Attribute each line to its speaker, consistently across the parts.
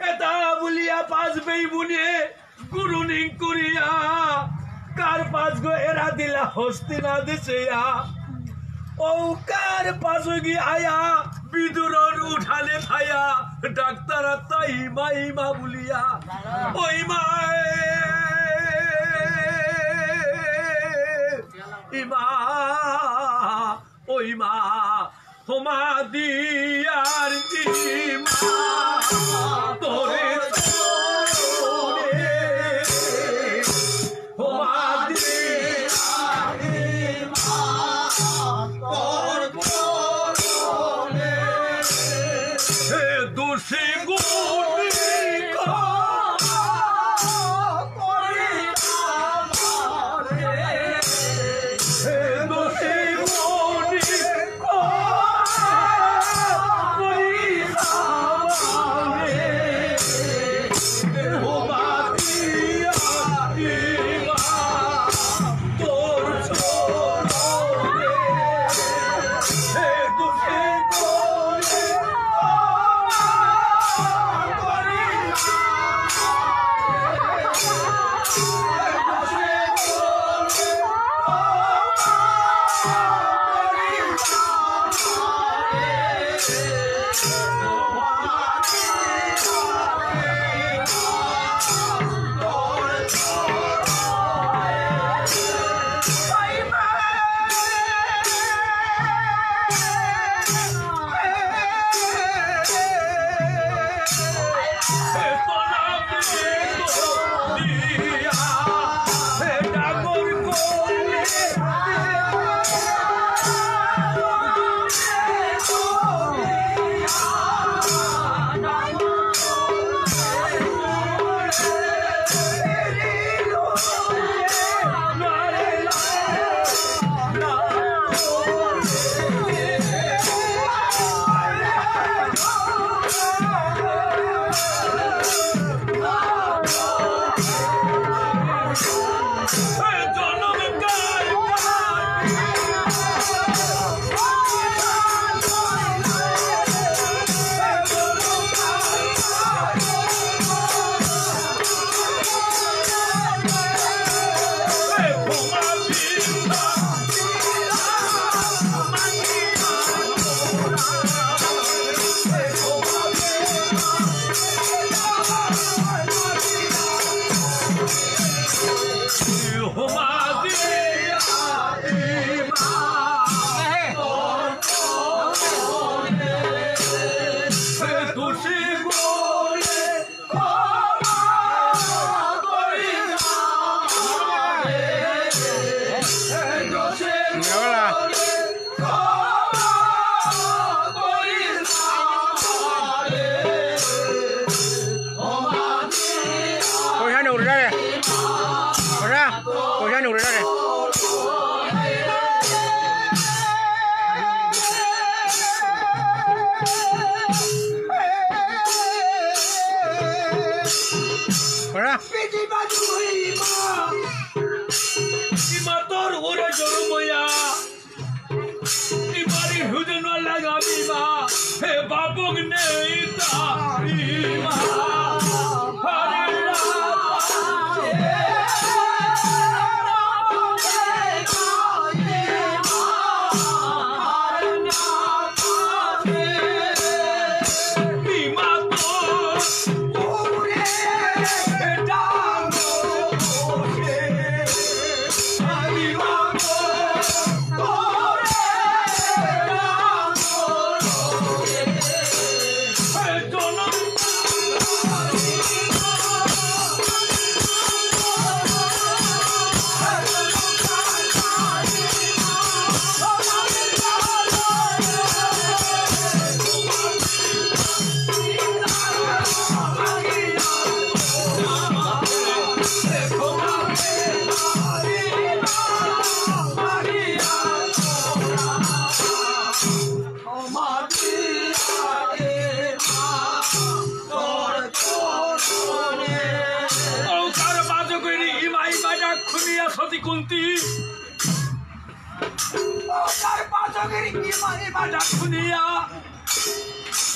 Speaker 1: এটা বলিয়া পাঁচ বেই বুনে গুরুনিং করিয়া কার পাঁচ গো এরা দিলা হস্তি না দিছেয়া ও কার পাঁচ গি আয়া বিদুরর উঠানে থায়া ডাক্তার তাই মাইমা বলিয়া ওই মায় ইমা ওই মা হোমা দিয়ার ইমা তোরে হোমা দিয়ার ইমা তোর হে দোষী গুণী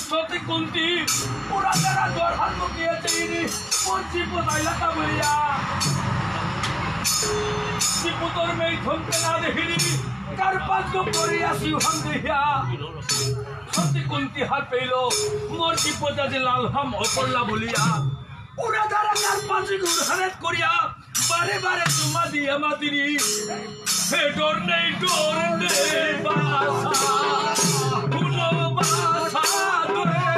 Speaker 1: সতী কুন্তি পুরা তারা দর হাত মুখিয়ে চিনি পঞ্চি পোতাইলা তা বলিয়া শিপুতর মেয়ে ধমকে না দেখিনি কার পাঁচ করিয়া সিংহন দেখিয়া সতী কুন্তি হাত পেল মোর বিপদা যে লাল হাম অপরলা বলিয়া পুরা তারা কার পাঁচ হাত করিয়া বারে বারে চুমা দিয়া মাতিনি হে ডর নেই বাসা কোনো বাসা তোরে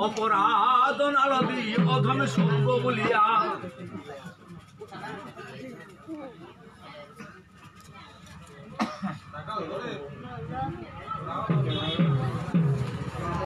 Speaker 1: অপরাধ নালবি অধম সর্ব বলিয়া